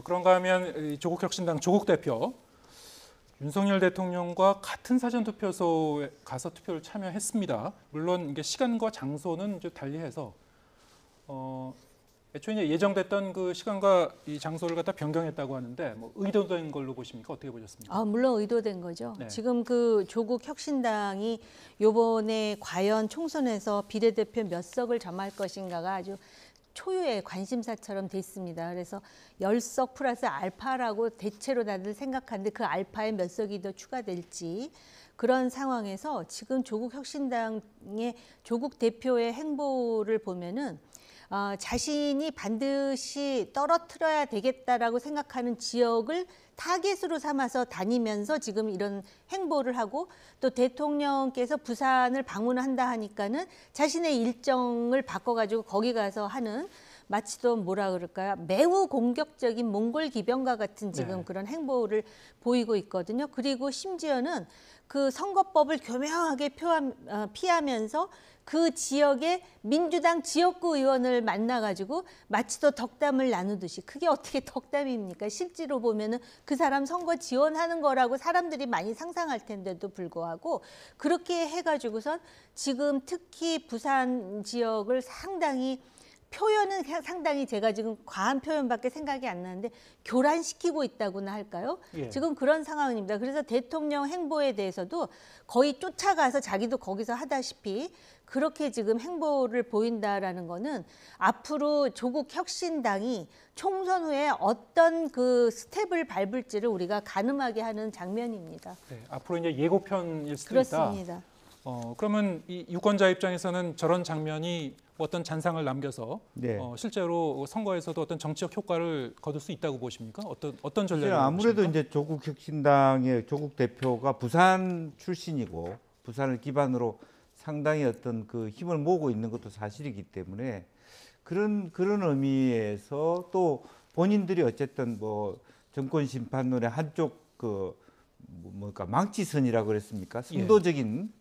그런가 하면 이 조국혁신당 조국 대표, 윤석열 대통령과 같은 사전투표소에 가서 투표를 참여했습니다. 물론 이게 시간과 장소는 좀 달리해서 애초에 이제 예정됐던 그 시간과 이 장소를 갖다 변경했다고 하는데, 뭐 의도된 걸로 보십니까? 어떻게 보셨습니까? 물론 의도된 거죠. 네. 지금 그 조국 혁신당이 요번에 과연 총선에서 비례대표 몇 석을 점할 것인가가 아주 초유의 관심사처럼 됐습니다. 그래서 10석 플러스 알파라고 대체로 다들 생각하는데 그 알파에 몇 석이 더 추가될지 그런 상황에서 지금 조국혁신당의 조국 대표의 행보를 보면은 자신이 반드시 떨어뜨려야 되겠다라고 생각하는 지역을 타겟으로 삼아서 다니면서 지금 이런 행보를 하고 또 대통령께서 부산을 방문한다 하니까는 자신의 일정을 바꿔가지고 거기 가서 하는 마치 또 뭐라 그럴까요? 매우 공격적인 몽골 기병과 같은 지금 그런 행보를 보이고 있거든요. 그리고 심지어는 그 선거법을 교묘하게 피하면서 그 지역의 민주당 지역구 의원을 만나가지고 마치 또 덕담을 나누듯이 그게 어떻게 덕담입니까? 실제로 보면은 그 사람 선거 지원하는 거라고 사람들이 많이 상상할 텐데도 불구하고 그렇게 해가지고선 지금 특히 부산 지역을 상당히 표현은 상당히 제가 지금 과한 표현밖에 생각이 안 나는데 교란시키고 있다고나 할까요? 예. 지금 그런 상황입니다. 그래서 대통령 행보에 대해서도 거의 쫓아가서 자기도 거기서 하다시피 그렇게 지금 행보를 보인다라는 거는 앞으로 조국 혁신당이 총선 후에 어떤 그 스텝을 밟을지를 우리가 가늠하게 하는 장면입니다. 네, 앞으로 이제 예고편일 수도 그렇습니다. 있다. 그러면 이 유권자 입장에서는 저런 장면이 어떤 잔상을 남겨서 네. 실제로 선거에서도 어떤 정치적 효과를 거둘 수 있다고 보십니까? 어떤 전략을 아무래도 보십니까? 이제 조국혁신당의 조국 대표가 부산 출신이고 부산을 기반으로 상당히 어떤 그 힘을 모으고 있는 것도 사실이기 때문에 그런 의미에서 또 본인들이 어쨌든 뭐 정권 심판론의 한쪽 그 뭐랄까 망치선이라고 그랬습니까? 선도적인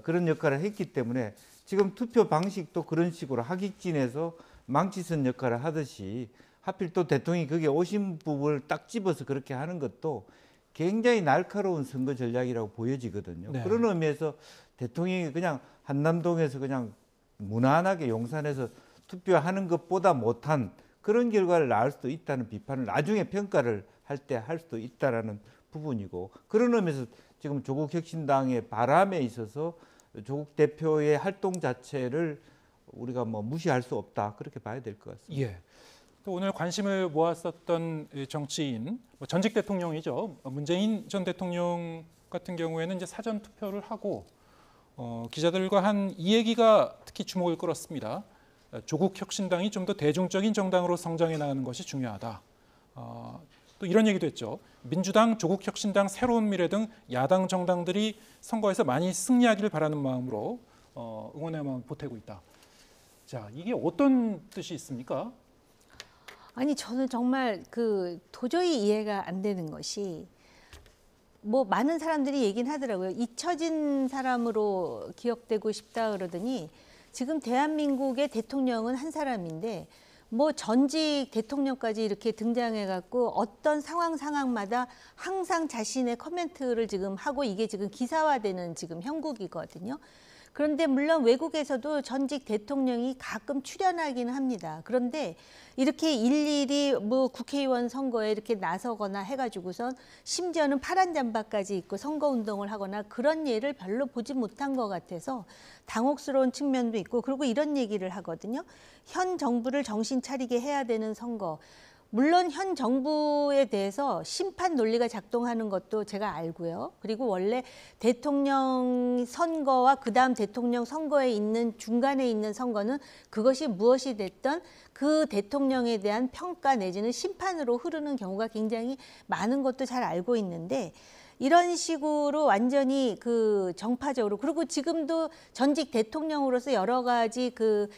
그런 역할을 했기 때문에 지금 투표 방식도 그런 식으로 하객진에서 망치선 역할을 하듯이 하필 또 대통령이 거기에 오신 부분을 딱 집어서 그렇게 하는 것도 굉장히 날카로운 선거 전략이라고 보여지거든요. 네. 그런 의미에서 대통령이 그냥 한남동에서 그냥 무난하게 용산에서 투표하는 것보다 못한 그런 결과를 낳을 수도 있다는 비판을 나중에 평가를 할 때 할 수도 있다라는 부분이고 그런 의미에서 지금 조국혁신당의 바람에 있어서 조국 대표의 활동 자체를 우리가 뭐 무시할 수 없다 그렇게 봐야 될 것 같습니다. 예. 또 오늘 관심을 모았었던 정치인 전직 대통령이죠. 문재인 전 대통령 같은 경우에는 이제 사전 투표를 하고 기자들과 한 이 얘기가 특히 주목을 끌었습니다. 조국 혁신당이 좀 더 대중적인 정당으로 성장해 나가는 것이 중요하다. 또 이런 얘기도 했죠. 민주당, 조국 혁신당, 새로운 미래 등 야당 정당들이 선거에서 많이 승리하기를 바라는 마음으로 응원의 마음을 보태고 있다. 자, 이게 어떤 뜻이 있습니까? 아니 저는 정말 그 도저히 이해가 안 되는 것이 뭐 많은 사람들이 얘기는 하더라고요. 잊혀진 사람으로 기억되고 싶다 그러더니 지금 대한민국의 대통령은 한 사람인데 뭐 전직 대통령까지 이렇게 등장해 갖고 어떤 상황마다 항상 자신의 코멘트를 지금 하고 이게 지금 기사화되는 지금 형국이거든요. 그런데 물론 외국에서도 전직 대통령이 가끔 출연하기는 합니다. 그런데 이렇게 일일이 뭐 국회의원 선거에 이렇게 나서거나 해가지고선 심지어는 파란 잠바까지 입고 선거운동을 하거나 그런 예를 별로 보지 못한 것 같아서 당혹스러운 측면도 있고 그리고 이런 얘기를 하거든요. 현 정부를 정신 차리게 해야 되는 선거. 물론 현 정부에 대해서 심판 논리가 작동하는 것도 제가 알고요. 그리고 원래 대통령 선거와 그다음 대통령 선거에 있는 중간에 있는 선거는 그것이 무엇이 됐던 그 대통령에 대한 평가 내지는 심판으로 흐르는 경우가 굉장히 많은 것도 잘 알고 있는데 이런 식으로 완전히 그 정파적으로 그리고 지금도 전직 대통령으로서 여러 가지 그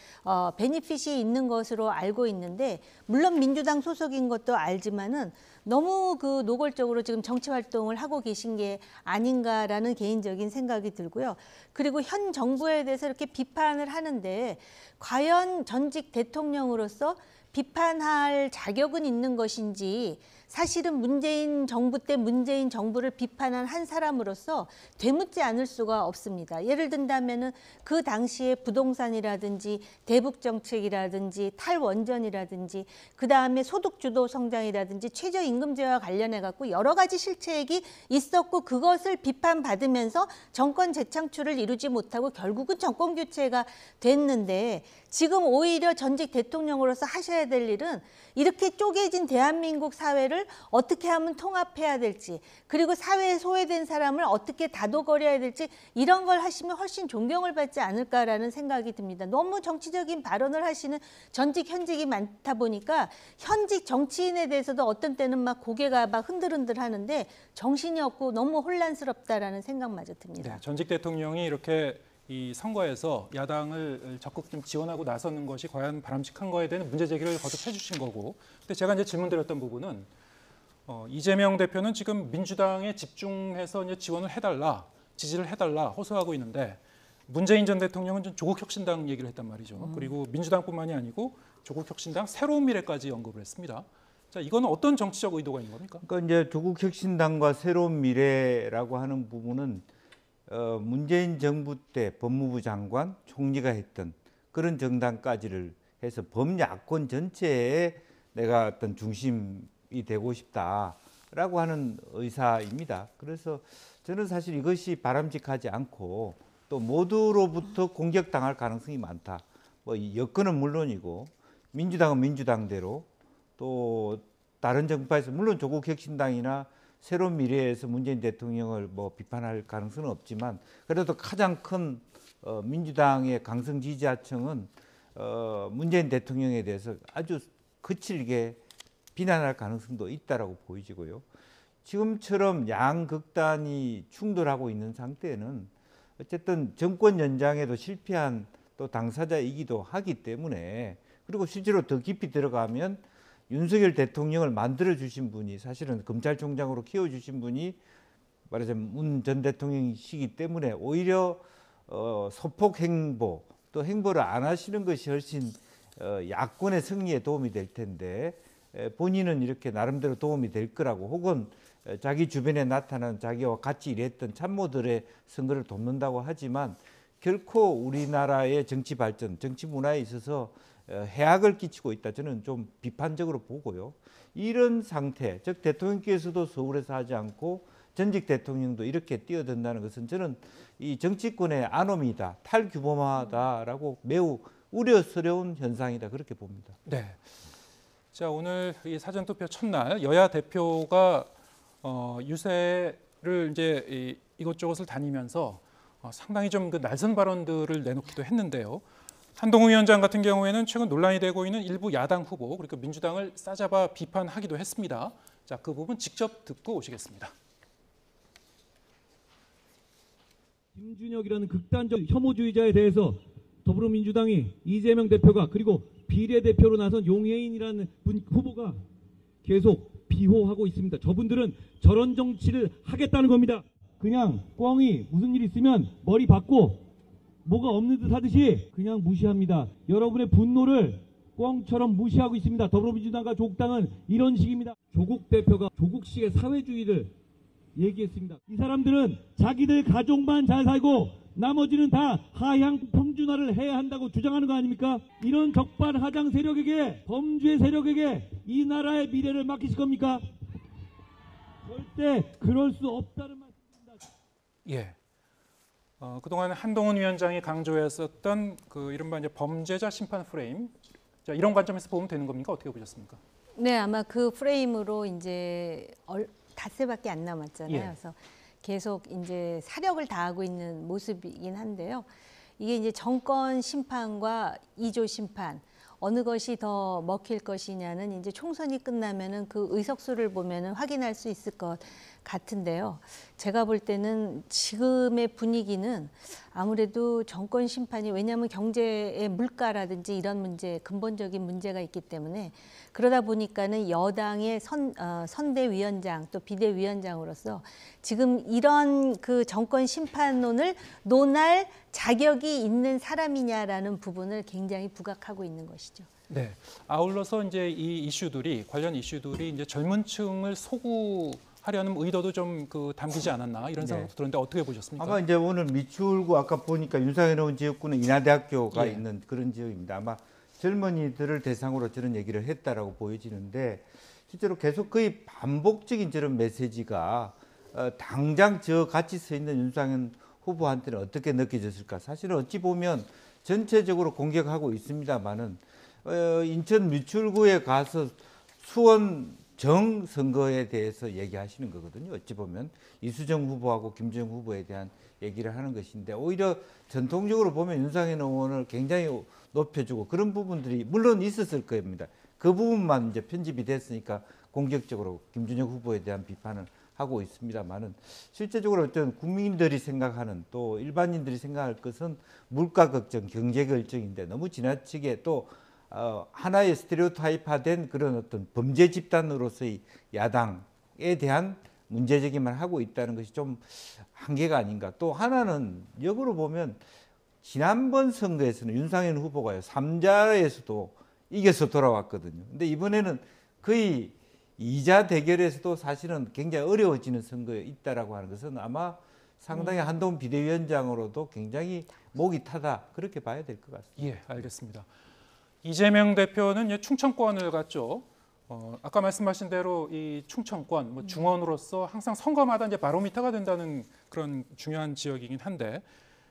베니핏이 있는 것으로 알고 있는데 물론 민주당 소속인 것도 알지만은 너무 그 노골적으로 지금 정치 활동을 하고 계신 게 아닌가라는 개인적인 생각이 들고요. 그리고 현 정부에 대해서 이렇게 비판을 하는데 과연 전직 대통령으로서 비판할 자격은 있는 것인지 사실은 문재인 정부 때 문재인 정부를 비판한 한 사람으로서 되묻지 않을 수가 없습니다. 예를 든다면은 그 당시에 부동산이라든지 대북 정책이라든지 탈원전이라든지 그 다음에 소득주도 성장이라든지 최저임금제와 관련해 갖고 여러 가지 실책이 있었고 그것을 비판받으면서 정권 재창출을 이루지 못하고 결국은 정권 교체가 됐는데 지금 오히려 전직 대통령으로서 하셔야 될 일은 이렇게 쪼개진 대한민국 사회를 어떻게 하면 통합해야 될지 그리고 사회에 소외된 사람을 어떻게 다독거려야 될지 이런 걸 하시면 훨씬 존경을 받지 않을까라는 생각이 듭니다. 너무 정치적인 발언을 하시는 전직 현직이 많다 보니까 현직 정치인에 대해서도 어떤 때는 막 고개가 막 흔들흔들 하는데 정신이 없고 너무 혼란스럽다라는 생각마저 듭니다. 네, 전직 대통령이 이렇게 이 선거에서 야당을 적극 좀 지원하고 나서는 것이 과연 바람직한 거에 대한 문제 제기를 거듭해 주신 거고, 근데 제가 이제 질문드렸던 부분은 이재명 대표는 지금 민주당에 집중해서 이제 지원을 해달라, 지지를 해달라 호소하고 있는데 문재인 전 대통령은 좀 조국혁신당 얘기를 했단 말이죠. 그리고 민주당뿐만이 아니고 조국혁신당 새로운 미래까지 언급을 했습니다. 자, 이건 어떤 정치적 의도가 있는 겁니까? 그러니까 이제 조국혁신당과 새로운 미래라고 하는 부분은 문재인 정부 때 법무부 장관, 총리가 했던 그런 정당까지를 해서 범야권 전체에 내가 어떤 중심이 되고 싶다라고 하는 의사입니다. 그래서 저는 사실 이것이 바람직하지 않고 또 모두로부터 공격당할 가능성이 많다. 뭐 여권은 물론이고 민주당은 민주당대로 또 다른 정파에서 물론 조국혁신당이나 새로운 미래에서 문재인 대통령을 뭐 비판할 가능성은 없지만 그래도 가장 큰 민주당의 강성 지지자층은 문재인 대통령에 대해서 아주 거칠게 비난할 가능성도 있다라고 보이지고요. 지금처럼 양극단이 충돌하고 있는 상태에는 어쨌든 정권 연장에도 실패한 또 당사자이기도 하기 때문에 그리고 실제로 더 깊이 들어가면 윤석열 대통령을 만들어 주신 분이 사실은 검찰총장으로 키워 주신 분이 말하자면 문 전 대통령이시기 때문에 오히려 소폭 행보 또 행보를 안 하시는 것이 훨씬 야권의 승리에 도움이 될 텐데 본인은 이렇게 나름대로 도움이 될 거라고 혹은 자기 주변에 나타난 자기와 같이 일했던 참모들의 선거를 돕는다고 하지만 결코 우리나라의 정치 발전, 정치 문화에 있어서 해악을 끼치고 있다. 저는 좀 비판적으로 보고요. 이런 상태, 즉 대통령께서도 서울에서 하지 않고 전직 대통령도 이렇게 뛰어든다는 것은 저는 이 정치권의 아놈이다, 탈규범화다라고 매우 우려스러운 현상이다 그렇게 봅니다. 네. 자, 오늘 이 사전투표 첫날 여야 대표가 유세를 이제 이것저것을 다니면서 상당히 좀 그 날선 발언들을 내놓기도 했는데요. 한동훈 위원장 같은 경우에는 최근 논란이 되고 있는 일부 야당 후보 그리고 민주당을 싸잡아 비판하기도 했습니다. 자, 그 부분 직접 듣고 오시겠습니다. 김준혁이라는 극단적 혐오주의자에 대해서 더불어민주당이 이재명 대표가 그리고 비례대표로 나선 용해인이라는 후보가 계속 비호하고 있습니다. 저분들은 저런 정치를 하겠다는 겁니다. 그냥 꽝이 무슨 일 있으면 머리 박고 뭐가 없는 듯 하듯이 그냥 무시합니다. 여러분의 분노를 꽝처럼 무시하고 있습니다. 더불어민주당과 조국당은 이런 식입니다. 조국 대표가 조국식의 사회주의를 얘기했습니다. 이 사람들은 자기들 가족만 잘 살고 나머지는 다 하향 평준화를 해야 한다고 주장하는 거 아닙니까? 이런 적반하장 세력에게, 범죄 세력에게 이 나라의 미래를 맡기실 겁니까? 절대 그럴 수 없다는 말씀입니다. 예. 그동안 한동훈 위원장이 강조했었던 그 이른바 이제 범죄자 심판 프레임, 자, 이런 관점에서 보면 되는 겁니까? 어떻게 보셨습니까? 네, 아마 그 프레임으로 이제 닷새밖에 안 남았잖아요. 예. 그래서 계속 이제 사력을 다하고 있는 모습이긴 한데요. 이게 이제 정권 심판과 2조 심판 어느 것이 더 먹힐 것이냐는 이제 총선이 끝나면은 그 의석수를 보면은 확인할 수 있을 것 같은데요. 제가 볼 때는 지금의 분위기는 아무래도 정권 심판이, 왜냐하면 경제의 물가라든지 이런 문제, 근본적인 문제가 있기 때문에, 그러다 보니까는 여당의 선대위원장 또 비대위원장으로서 지금 이런 그 정권 심판론을 논할 자격이 있는 사람이냐라는 부분을 굉장히 부각하고 있는 것이죠. 네. 아울러서 이제 이 이슈들이, 관련 이슈들이 이제 젊은 층을 소구하려는 의도도 좀 담기지 않았나 이런 생각도 들었는데 어떻게 보셨습니까? 아마 이제 오늘 미추홀구 아까 보니까 윤상현 의원 지역구는 인하대학교가 예. 있는 그런 지역입니다. 아마 젊은이들을 대상으로 저런 얘기를 했다라고 보여지는데, 실제로 계속 거의 반복적인 저런 메시지가 당장 저 같이 서 있는 윤상현 후보한테는 어떻게 느껴졌을까? 사실은 어찌 보면 전체적으로 공격하고 있습니다만은 인천 미추홀구에 가서 수원 정 선거에 대해서 얘기하시는 거거든요. 어찌 보면 이수정 후보하고 김주영 후보에 대한 얘기를 하는 것인데, 오히려 전통적으로 보면 윤상현 의원을 굉장히 높여주고 그런 부분들이 물론 있었을 겁니다. 그 부분만 이제 편집이 됐으니까 공격적으로 김준영 후보에 대한 비판을 하고 있습니다만은, 실제적으로 어떤 국민들이 생각하는, 또 일반인들이 생각할 것은 물가 걱정, 경제 걱정인데, 너무 지나치게 또 하나의 스테레오타입화된 그런 어떤 범죄 집단으로서의 야당에 대한 문제제기만 하고 있다는 것이 좀 한계가 아닌가. 또 하나는 역으로 보면 지난번 선거에서는 윤상현 후보가요, 3자에서도 이겨서 돌아왔거든요. 근데 이번에는 거의 2자 대결에서도 사실은 굉장히 어려워지는 선거에 있다라고 하는 것은 아마 상당히 한동훈 비대위원장으로도 굉장히 목이 타다, 그렇게 봐야 될 것 같습니다. 예, 알겠습니다. 이재명 대표는 이제 충청권을 갔죠. 아까 말씀하신 대로 이 충청권, 중원으로서 항상 선거마다 이제 바로미터가 된다는 그런 중요한 지역이긴 한데,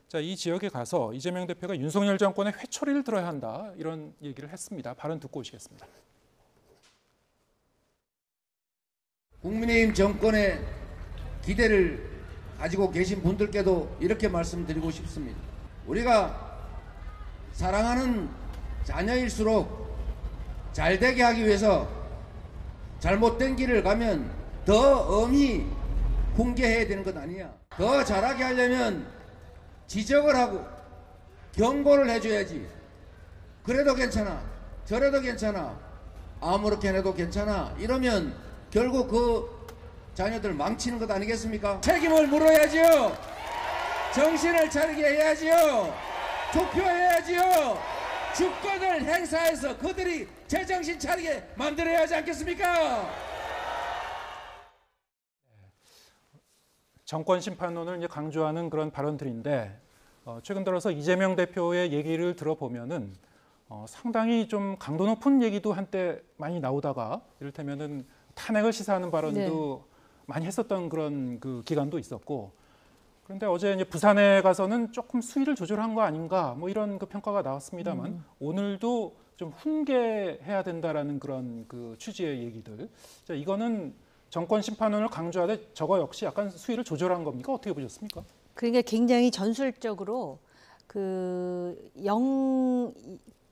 자, 이 지역에 가서 이재명 대표가 윤석열 정권의 회초리를 들어야 한다, 이런 얘기를 했습니다. 발언 듣고 오시겠습니다. 국민의힘 정권의 기대를 가지고 계신 분들께도 이렇게 말씀드리고 싶습니다. 우리가 사랑하는 자녀일수록 잘되게 하기 위해서 잘못된 길을 가면 더 엄히 훈계해야 되는 것 아니냐. 더 잘하게 하려면 지적을 하고 경고를 해줘야지. 그래도 괜찮아, 저래도 괜찮아, 아무렇게 해도 괜찮아, 이러면 결국 그 자녀들 망치는 것 아니겠습니까? 책임을 물어야지요. 정신을 차리게 해야지요. 투표해야지요. 주권을 행사해서 그들이 제정신 차리게 만들어야 하지 않겠습니까? 정권 심판론을 이제 강조하는 그런 발언들인데, 최근 들어서 이재명 대표의 얘기를 들어보면은 상당히 좀 강도 높은 얘기도 한때 많이 나오다가, 이를테면은 탄핵을 시사하는 발언도 많이 했었던 그런 그 기간도 있었고, 그런데 어제 이제 부산에 가서는 조금 수위를 조절한 거 아닌가, 뭐 이런 그 평가가 나왔습니다만, 오늘도 좀 훈계해야 된다라는 그런 그 취지의 얘기들. 자, 이거는 정권 심판론을 강조하되 저거 역시 약간 수위를 조절한 겁니까? 어떻게 보셨습니까? 그러니까 굉장히 전술적으로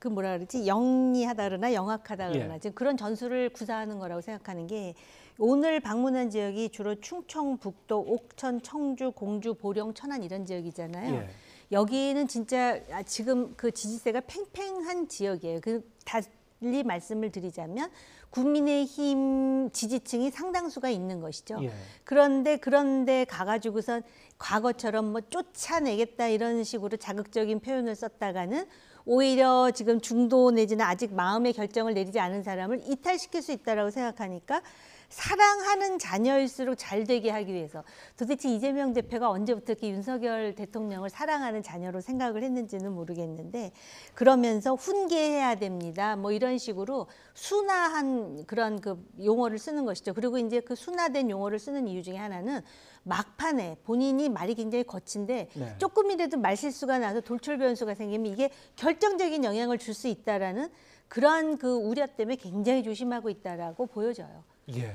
뭐라 그러지? 영리하다 그러나 영악하다 그러나, 지금 그런 전술을 구사하는 거라고 생각하는 게, 오늘 방문한 지역이 주로 충청북도, 옥천, 청주, 공주, 보령, 천안 이런 지역이잖아요. 예. 여기는 진짜 지금 그 지지세가 팽팽한 지역이에요. 달리 말씀을 드리자면 국민의힘 지지층이 상당수가 있는 것이죠. 예. 그런데 가가지고선 과거처럼 뭐 쫓아내겠다 이런 식으로 자극적인 표현을 썼다가는 오히려 지금 중도 내지는 아직 마음의 결정을 내리지 않은 사람을 이탈시킬 수 있다고 생각하니까, 사랑하는 자녀일수록 잘 되게 하기 위해서, 도대체 이재명 대표가 언제부터 이렇게 윤석열 대통령을 사랑하는 자녀로 생각을 했는지는 모르겠는데, 그러면서 훈계해야 됩니다, 뭐 이런 식으로 순화한 그런 그 용어를 쓰는 것이죠. 그리고 이제 그 순화된 용어를 쓰는 이유 중에 하나는, 막판에 본인이 말이 굉장히 거친데 조금이라도 말실수가 나서 돌출 변수가 생기면 이게 결정적인 영향을 줄 수 있다라는 그러한 그 우려 때문에 굉장히 조심하고 있다라고 보여져요. 예.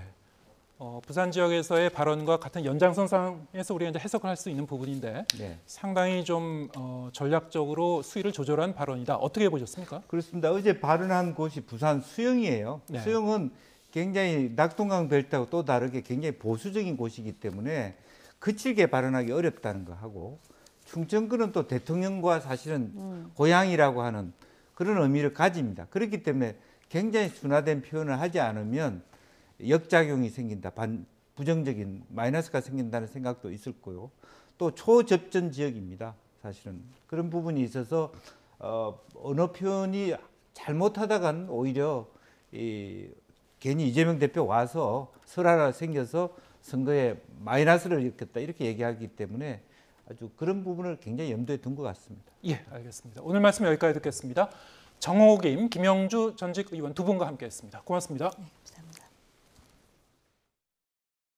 부산 지역에서의 발언과 같은 연장선상에서 우리가 이제 해석을 할 수 있는 부분인데, 상당히 좀 전략적으로 수위를 조절한 발언이다. 어떻게 보셨습니까? 그렇습니다. 어제 발언한 곳이 부산 수영이에요. 수영은 굉장히 낙동강 벨트하고 또 다르게 굉장히 보수적인 곳이기 때문에 거칠게 발언하기 어렵다는 거 하고 충청권은 또 대통령과 사실은 고향이라고 하는 그런 의미를 가집니다. 그렇기 때문에 굉장히 순화된 표현을 하지 않으면 역작용이 생긴다. 부정적인 마이너스가 생긴다는 생각도 있을 거요. 또 초접전 지역입니다. 사실은 그런 부분이 있어서 언어 표현이 잘못하다간 오히려 괜히 이재명 대표 와서 설화가 생겨서 선거에 마이너스를 일으켰다 이렇게 얘기하기 때문에 아주 그런 부분을 굉장히 염두에 둔 것 같습니다. 예, 알겠습니다. 오늘 말씀 여기까지 듣겠습니다. 정호김, 김영주 전직 의원 두 분과 함께했습니다. 고맙습니다. 네, 감사합니다.